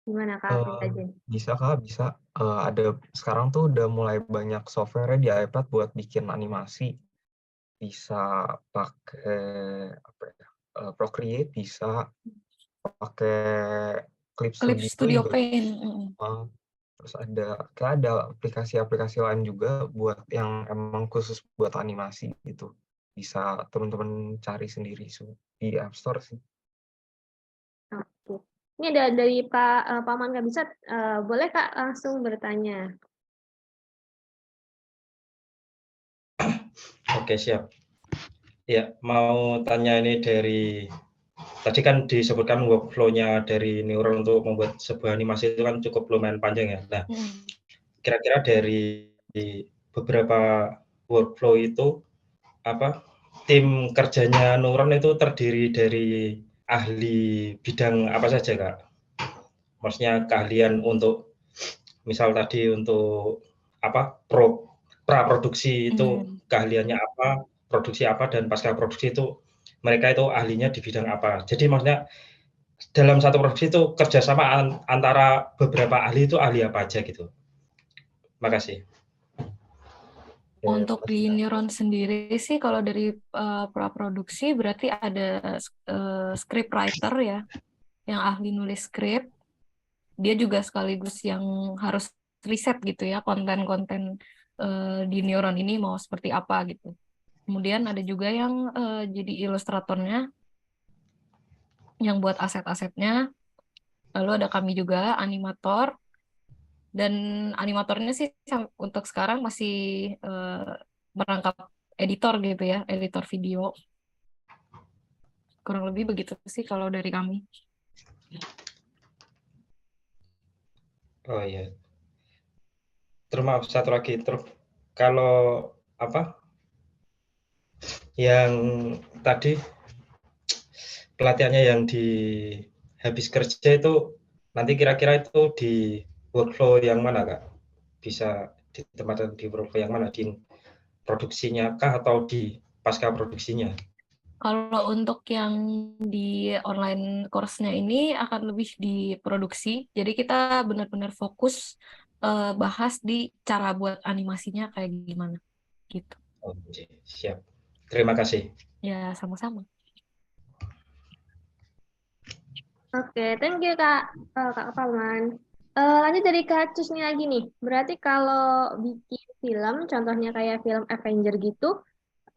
Gimana Kak Alfi aja? Bisa Kak, bisa. Ada sekarang tuh udah mulai banyak software di iPad buat bikin animasi. Bisa pakai apa ya, Procreate bisa, pakai Clip Clip Studio Studio juga Paint. bisa. Terus ada aplikasi-aplikasi lain juga buat yang emang khusus buat animasi gitu. Bisa teman-teman cari sendiri di App Store sih. Oke. Ini ada dari Paman nggak bisa, boleh Kak langsung bertanya. Oke, siap. Ya, mau tanya ini dari tadi kan disebutkan workflow-nya dari Neuron untuk membuat sebuah animasi itu kan cukup lumayan panjang ya. Nah, kira-kira dari beberapa workflow itu apa tim kerjanya Neuron itu terdiri dari ahli bidang apa saja, Kak? Maksudnya keahlian untuk misal tadi untuk apa praproduksi itu keahliannya apa, produksi apa, dan pasca produksi itu mereka itu ahlinya di bidang apa. Jadi maksudnya dalam satu produksi itu kerjasama antara beberapa ahli itu ahli apa aja gitu. Makasih. Untuk di Neuron sendiri sih kalau dari praproduksi berarti ada script writer ya, yang ahli nulis skrip. Dia juga sekaligus yang harus riset gitu ya, konten-konten di Neuron ini mau seperti apa gitu. Kemudian ada juga yang jadi ilustratornya, yang buat aset-asetnya. Lalu ada kami juga animator, dan animatornya sih untuk sekarang masih merangkap editor gitu ya, editor video. Kurang lebih begitu sih kalau dari kami. Oh iya. Terus maaf satu lagi, terus kalau apa yang tadi pelatihannya yang di habis kerja itu nanti kira-kira itu di workflow yang mana, Kak? Bisa ditempatkan di workflow yang mana? Di produksinya kah atau di pasca produksinya? Kalau untuk yang di online course-nya ini akan lebih di produksi. Jadi kita benar-benar fokus bahas di cara buat animasinya kayak gimana gitu. Oke, siap. Terima kasih. Ya, sama-sama. Oke, thank you Kak Paman. Lanjut dari Kak Cusni lagi nih. Berarti kalau bikin film, contohnya kayak film Avenger gitu,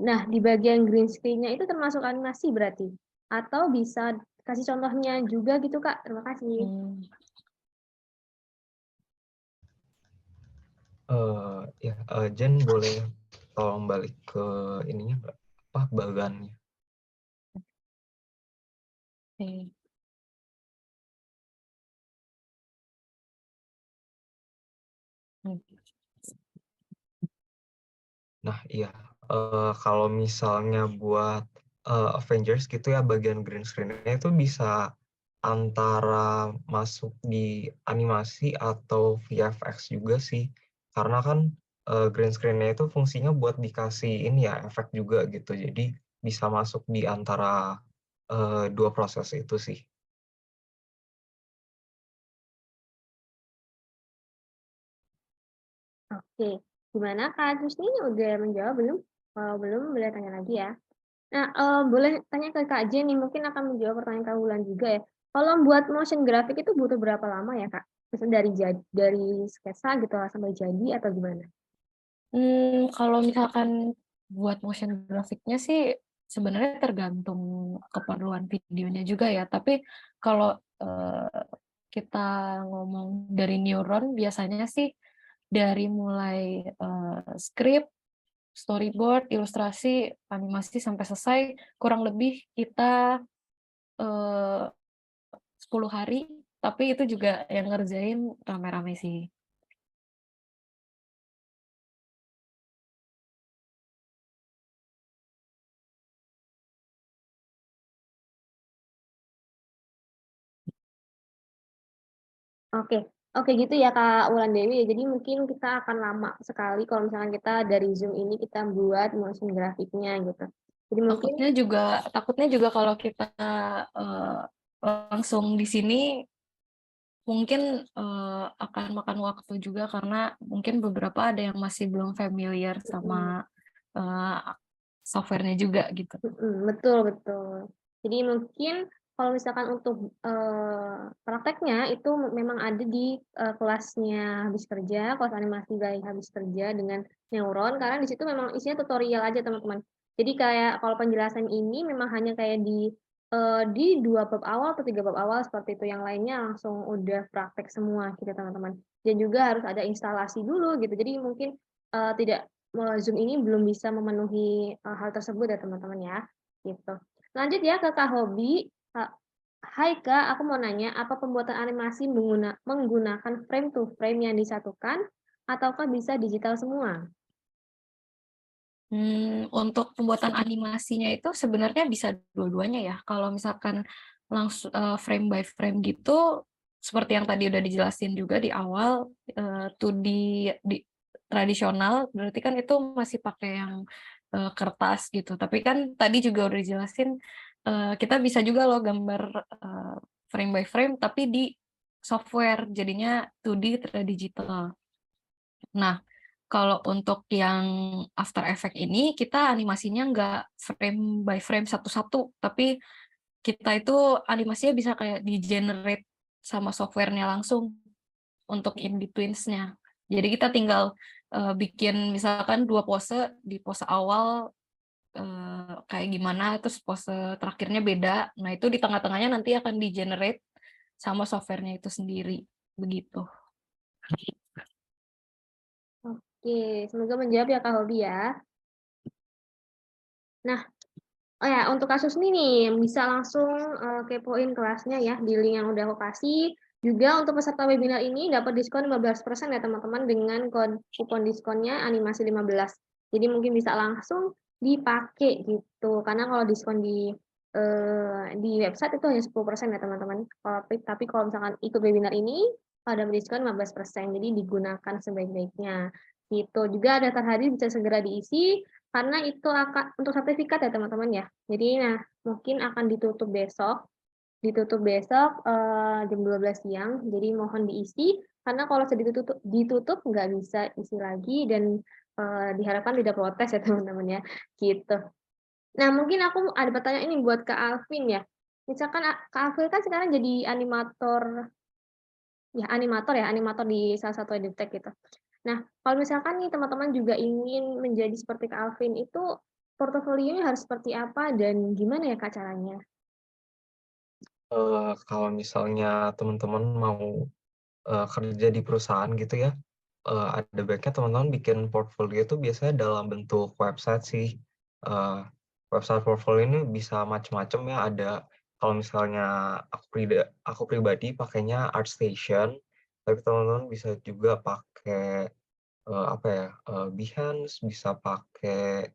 nah di bagian green screen-nya itu termasuk animasi berarti? Atau bisa kasih contohnya juga gitu Kak? Terima kasih. Ya, Jen boleh tolong balik ke ininya nggak? Apa bagannya? Oke. Nah iya, kalau misalnya buat Avengers gitu ya, bagian green screen-nya itu bisa antara masuk di animasi atau VFX juga sih. Karena kan green screen-nya itu fungsinya buat dikasih ini ya, efek juga gitu. Jadi bisa masuk di antara dua proses itu sih. Oke, gimana Kak Jusni udah menjawab belum? Kalau belum boleh tanya lagi ya. Nah, boleh tanya ke Kak Jen nih, mungkin akan menjawab pertanyaan Kak Wulan juga ya. Kalau buat motion graphic itu butuh berapa lama ya Kak? Misalnya dari sketsa gitu lah sampai jadi atau gimana? Kalau misalkan buat motion graphicnya sih sebenarnya tergantung keperluan videonya juga ya. Tapi kalau kita ngomong dari neuron biasanya sih dari mulai script, storyboard, ilustrasi, animasi sampai selesai kurang lebih kita 10 hari. Tapi itu juga yang ngerjain rame-rame sih. Oke, oke gitu ya Kak Wulandewi. Jadi mungkin kita akan lama sekali kalau misalnya kita dari Zoom ini kita buat motion grafiknya gitu. Jadi mungkin Takutnya juga kalau kita langsung di sini mungkin akan makan waktu juga karena mungkin beberapa ada yang masih belum familiar sama softwarenya juga gitu. betul betul. Jadi mungkin kalau misalkan untuk prakteknya itu memang ada di kelasnya habis kerja, kelas animasi by habis kerja dengan neuron, karena di situ memang isinya tutorial aja teman-teman. Jadi kayak kalau penjelasan ini memang hanya kayak di 2 bab awal atau 3 bab awal seperti itu, yang lainnya langsung udah praktek semua gitu teman-teman. Dan juga harus ada instalasi dulu gitu. Jadi mungkin tidak Zoom ini belum bisa memenuhi hal tersebut ya teman-teman ya. Gitu. Lanjut ya ke Kak Hobi. Hai Kak, aku mau nanya, apa pembuatan animasi menggunakan frame to frame yang disatukan, ataukah bisa digital semua? Untuk pembuatan animasinya itu sebenarnya bisa dua-duanya ya. Kalau misalkan langsung frame by frame gitu, seperti yang tadi udah dijelasin juga di awal, 2D tradisional, berarti kan itu masih pakai yang kertas gitu. Tapi kan tadi juga udah dijelasin, kita bisa juga loh gambar frame by frame, tapi di software, jadinya 2D digital. Nah, kalau untuk yang After Effects ini, kita animasinya nggak frame by frame satu-satu, tapi kita itu animasinya bisa kayak di-generate sama softwarenya langsung untuk in-betweens-nya. Jadi kita tinggal bikin misalkan 2 pose, di pose awal kayak gimana, terus pose terakhirnya beda. Nah, itu di tengah-tengahnya nanti akan di-generate sama softwarenya itu sendiri, begitu. Oke, semoga menjawab ya Kak Hobi ya. Nah, oh ya, untuk kasus ini nih, bisa langsung kepoin kelasnya ya, di link yang udah aku kasih. Juga untuk peserta webinar ini dapat diskon 15% ya teman-teman, dengan kupon diskonnya animasi 15. Jadi mungkin bisa langsung dipakai gitu, karena kalau diskon di website itu hanya 10% ya teman-teman. Tapi kalau misalkan ikut webinar ini, ada diskon 15%, jadi digunakan sebaik-baiknya. Gitu. Juga daftar hari bisa segera diisi, karena itu akan untuk sertifikat ya teman-teman ya. Jadi nah mungkin akan ditutup besok jam 12 siang. Jadi mohon diisi, karena kalau sudah ditutup nggak bisa isi lagi, dan diharapkan tidak protes ya teman-teman ya. Gitu. Nah mungkin aku ada pertanyaan ini buat Kak Alvin ya. Misalkan Kak Alvin kan sekarang jadi animator di salah satu edtech gitu. Nah, kalau misalkan nih teman-teman juga ingin menjadi seperti Kak Alvin, itu portofolionya harus seperti apa dan gimana ya Kak caranya? Kalau misalnya teman-teman mau kerja di perusahaan gitu ya, ada baiknya teman-teman bikin portfolio itu biasanya dalam bentuk website sih. Website portfolio ini bisa macam-macam ya, ada kalau misalnya aku pribadi pakainya ArtStation, tapi teman-teman bisa juga pakai, apa ya, Behance, bisa pakai,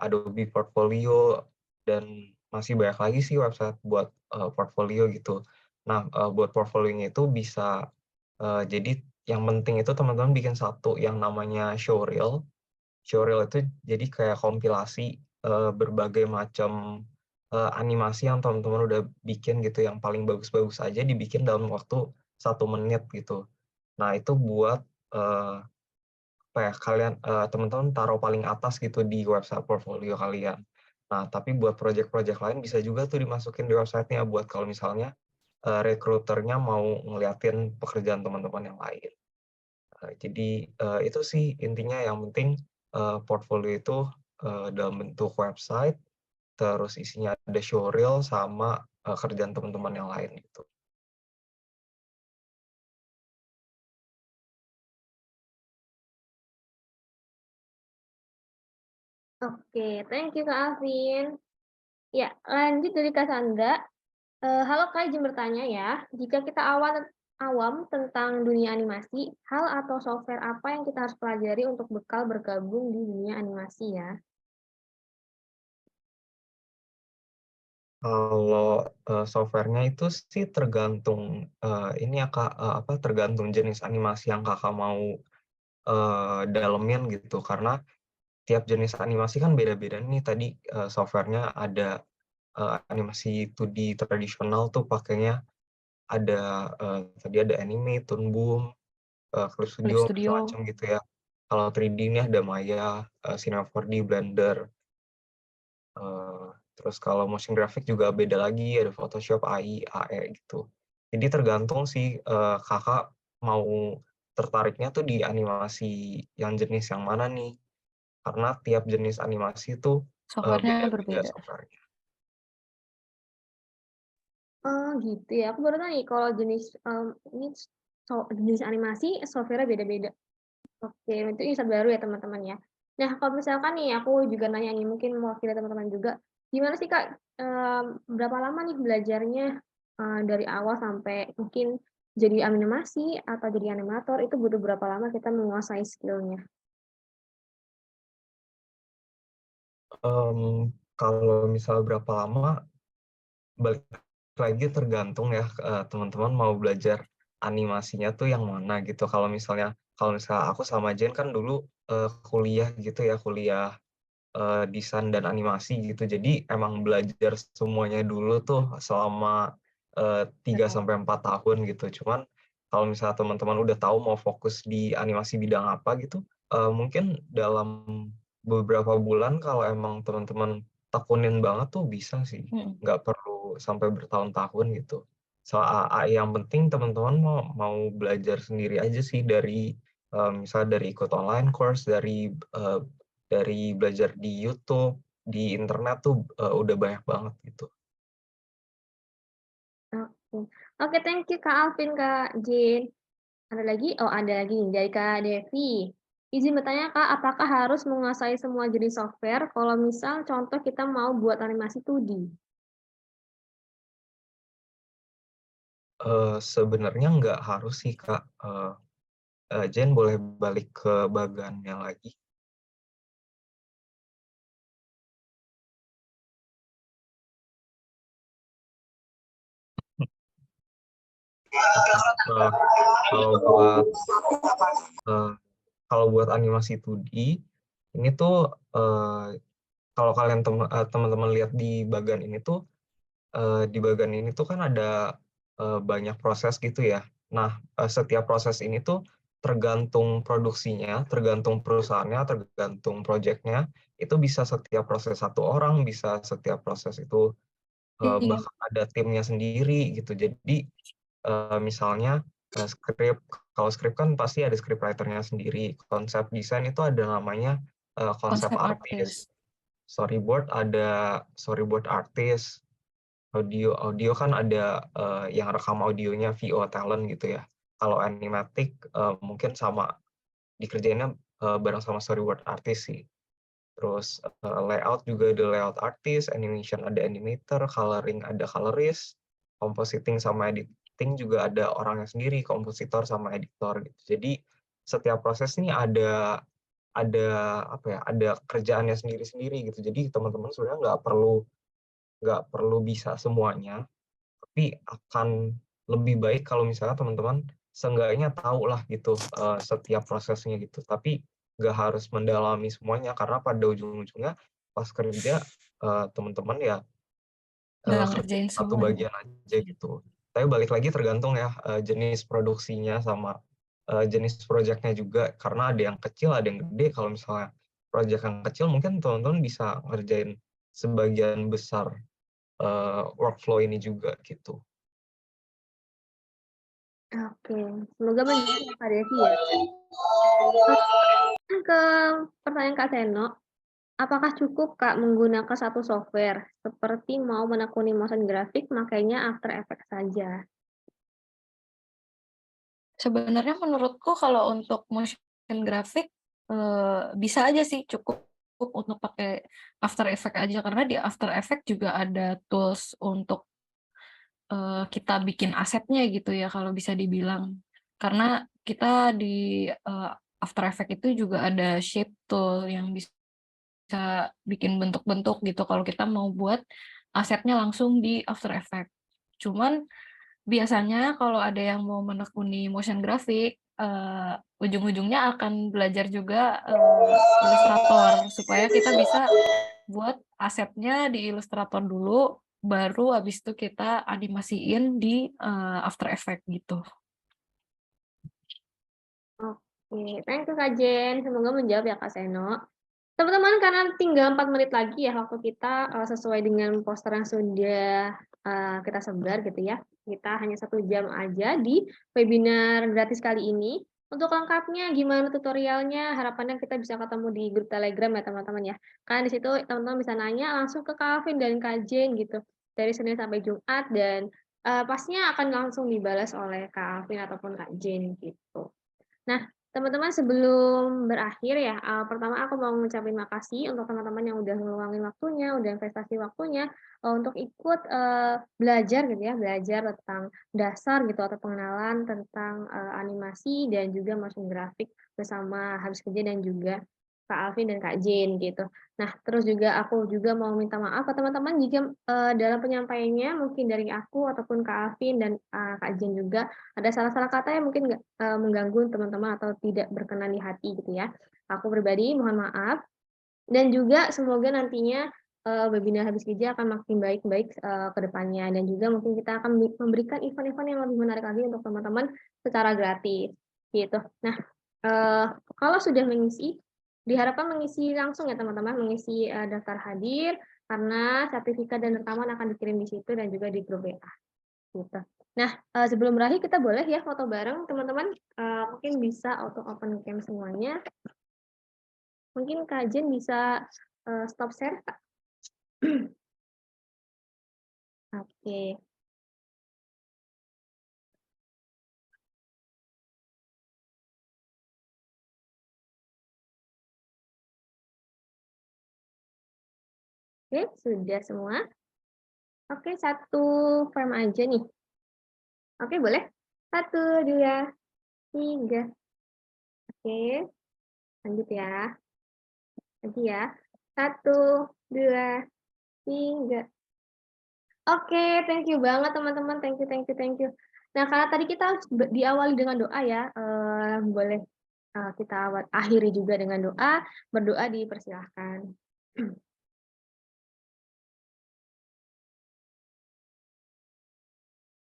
Adobe Portfolio, dan masih banyak lagi sih website buat, portfolio gitu. Nah, buat portfolionya itu bisa jadi yang penting itu teman-teman bikin satu yang namanya showreel. Showreel itu jadi kayak kompilasi, berbagai macam, animasi yang teman-teman udah bikin gitu, yang paling bagus-bagus aja dibikin dalam waktu 1 menit gitu. Nah itu buat, eee, apa ya, kalian teman-teman taruh paling atas gitu di website portfolio kalian. Nah, tapi buat project-project lain bisa juga tuh dimasukin di website-nya buat kalau misalnya recruiter-nya mau ngeliatin pekerjaan teman-teman yang lain. Jadi itu sih intinya, yang penting portfolio itu dalam bentuk website, terus isinya ada showreel sama kerjaan teman-teman yang lain gitu. Oke, thank you Kak Alvin. Ya, lanjut dari Kak Sandra. Halo Kak, izin bertanya ya, jika kita awam tentang dunia animasi, hal atau software apa yang kita harus pelajari untuk bekal bergabung di dunia animasi ya? Kalau software-nya itu sih tergantung ini ya Kak, tergantung jenis animasi yang Kakak mau dalemin gitu. Karena tiap jenis animasi kan beda-beda nih. Tadi software-nya ada animasi 2D tradisional tuh pakainya ada tadi ada anime, Toon Boom, Clip Clip Studio, Studio. macam-macam gitu ya. Kalau 3D ini ada Maya, Cinema 4D, Blender. Terus kalau motion graphic juga beda lagi, ada Photoshop, AI, AE gitu. Jadi tergantung sih Kakak mau tertariknya tuh di animasi yang jenis yang mana nih. Karena tiap jenis animasi itu Software-nya beda-beda berbeda. software-nya. Oh gitu ya, aku baru tahu nih kalau ini jenis animasi software-nya beda-beda. Oke, itu insight baru ya teman-teman ya. Nah, kalau misalkan nih aku juga nanya nih, mungkin mewakili teman-teman juga, gimana sih Kak, berapa lama nih belajarnya dari awal sampai mungkin jadi animasi atau jadi animator, itu butuh berapa lama kita menguasai skill-nya? Kalau misal berapa lama, balik lagi tergantung ya teman-teman mau belajar animasinya tuh yang mana gitu. Kalau misalnya aku sama Jen kan dulu kuliah gitu ya, kuliah desain dan animasi gitu. Jadi emang belajar semuanya dulu tuh selama 3 sampai 4 tahun gitu. Cuman kalau misalnya teman-teman udah tahu mau fokus di animasi bidang apa gitu, mungkin dalam beberapa bulan kalau emang teman-teman tekunin banget tuh bisa sih. Nggak perlu sampai bertahun-tahun gitu. Yang penting teman-teman mau belajar sendiri aja sih, dari misalnya dari ikut online course, dari belajar di YouTube, di internet tuh udah banyak banget gitu. Oke. Oke, thank you Kak Alvin, Kak Jin. Ada lagi? Oh, ada lagi nih dari Kak Devi. Izin bertanya Kak, apakah harus menguasai semua jenis software kalau misal contoh kita mau buat animasi 2D? Sebenarnya nggak harus sih Kak. Jen boleh balik ke bagannya lagi. Nah, kalau buat animasi 2D ini tuh kalau kalian teman-teman lihat di bagan ini tuh kan ada banyak proses gitu ya. Nah, setiap proses ini tuh tergantung produksinya, tergantung perusahaannya, tergantung proyeknya. Itu bisa setiap proses satu orang, bisa setiap proses itu Iya. bahkan ada timnya sendiri gitu. Jadi misalnya kalau skrip kan pasti ada script writer-nya sendiri. Konsep desain itu ada namanya konsep Konsep artis. artis. Storyboard ada storyboard artis. Audio kan ada yang rekam audionya VO talent gitu ya. Kalau animatic mungkin sama dikerjainnya bareng sama storyboard artis sih. Terus layout juga ada layout artis, animation ada animator, coloring ada colorist, compositing sama editing juga ada orangnya sendiri, kompositor sama editor gitu. Jadi setiap proses ini ada ada kerjaannya sendiri-sendiri gitu. Jadi teman-teman sebenarnya nggak perlu bisa semuanya, tapi akan lebih baik kalau misalnya teman-teman seenggaknya tahu lah gitu setiap prosesnya gitu. Tapi nggak harus mendalami semuanya, karena pada ujung-ujungnya pas kerja teman-teman ya Nggak kerja ngerjain satu semuanya. bagian aja gitu. Tapi balik lagi tergantung ya jenis produksinya sama jenis proyeknya juga, karena ada yang kecil, ada yang gede. Kalau misalnya proyek yang kecil mungkin teman-teman bisa ngerjain sebagian besar workflow ini juga gitu. Oke, semoga menjawab ya Kak Devi ya. Ke pertanyaan Kak Seno, apakah cukup Kak menggunakan satu software seperti mau menekuni motion grafik makanya After Effects saja? Sebenarnya menurutku kalau untuk motion graphic bisa aja sih cukup untuk pakai After Effects aja, karena di After Effects juga ada tools untuk kita bikin asetnya gitu ya kalau bisa dibilang. Karena kita di After Effects itu juga ada shape tool yang bisa bikin bentuk-bentuk gitu kalau kita mau buat asetnya langsung di After Effects. Cuman biasanya kalau ada yang mau menekuni motion graphic, ujung-ujungnya akan belajar juga Illustrator supaya kita bisa buat asetnya di Illustrator dulu, baru habis itu kita animasiin di After Effects gitu. Oke, thank you Kak Jen. Semoga menjawab ya Kak Seno. Teman-teman, karena tinggal 4 menit lagi ya waktu kita sesuai dengan poster yang sudah kita sebar gitu ya. Kita hanya 1 jam aja di webinar gratis kali ini. Untuk lengkapnya gimana tutorialnya, harapannya kita bisa ketemu di grup Telegram ya teman-teman ya. Karena di situ teman-teman bisa nanya langsung ke Kak Alvin dan Kak Jen gitu. Dari Senin sampai Jumat dan pastinya akan langsung dibalas oleh Kak Alvin ataupun Kak Jen gitu. Nah, teman-teman sebelum berakhir ya, pertama aku mau ngucapin makasih untuk teman-teman yang udah ngeluangin waktunya, udah investasi waktunya untuk ikut belajar gitu ya, belajar tentang dasar gitu atau pengenalan tentang animasi dan juga motion graphic bersama Habis Kerja dan juga Kak Alvin dan Kak Jane gitu. Nah, terus juga aku juga mau minta maaf ke teman-teman jika dalam penyampaiannya mungkin dari aku ataupun Kak Alvin dan Kak Jane juga ada salah-salah kata yang mungkin mengganggu teman-teman atau tidak berkenan di hati gitu ya. Aku pribadi mohon maaf dan juga semoga nantinya webinar Habis Kerja akan makin baik-baik ke depannya dan juga mungkin kita akan memberikan event-event yang lebih menarik lagi untuk teman-teman secara gratis gitu. Nah, kalau sudah mengisi diharapkan mengisi langsung ya teman-teman, mengisi daftar hadir karena sertifikat dan rekaman akan dikirim di situ dan juga di grup WA gitu. Nah, sebelum berakhir kita boleh ya foto bareng teman-teman, mungkin bisa auto open cam semuanya. Mungkin Kak Jen bisa stop share, Kak. Oke. Oke, sudah semua. Oke, 1 frame aja nih. Oke, boleh? 1, 2, 3. Oke, lanjut ya. Lagi ya. 1, 2, 3. Oke, thank you banget teman-teman. Thank you, thank you, thank you. Nah, karena tadi kita diawali dengan doa ya, boleh kita akhiri juga dengan doa. Berdoa dipersilahkan.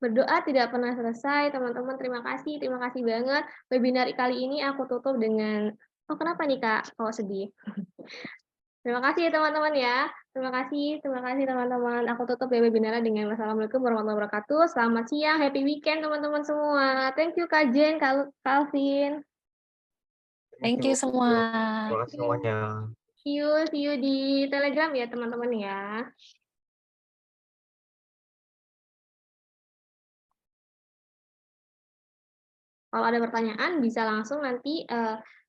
Berdoa tidak pernah selesai, teman-teman. Terima kasih banget. Webinar kali ini aku tutup dengan, oh kenapa nih Kak? Oh sedih. Terima kasih teman-teman ya. Terima kasih teman-teman. Aku tutup ya webinarnya dengan wassalamualaikum warahmatullahi wabarakatuh. Selamat siang, happy weekend teman-teman semua. Thank you Kak Jen, Kak Alvin. Thank you semua. Terima kasih semuanya. See you di Telegram ya teman-teman ya. Kalau ada pertanyaan bisa langsung nanti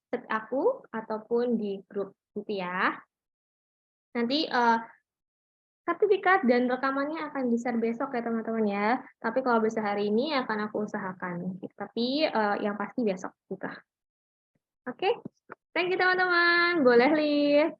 chat aku ataupun di grup gitu ya. Nanti sertifikat dan rekamannya akan di-share besok ya teman-teman ya. Tapi kalau bisa hari ini akan aku usahakan. Tapi yang pasti besok juga. Oke, thank you teman-teman. Boleh live.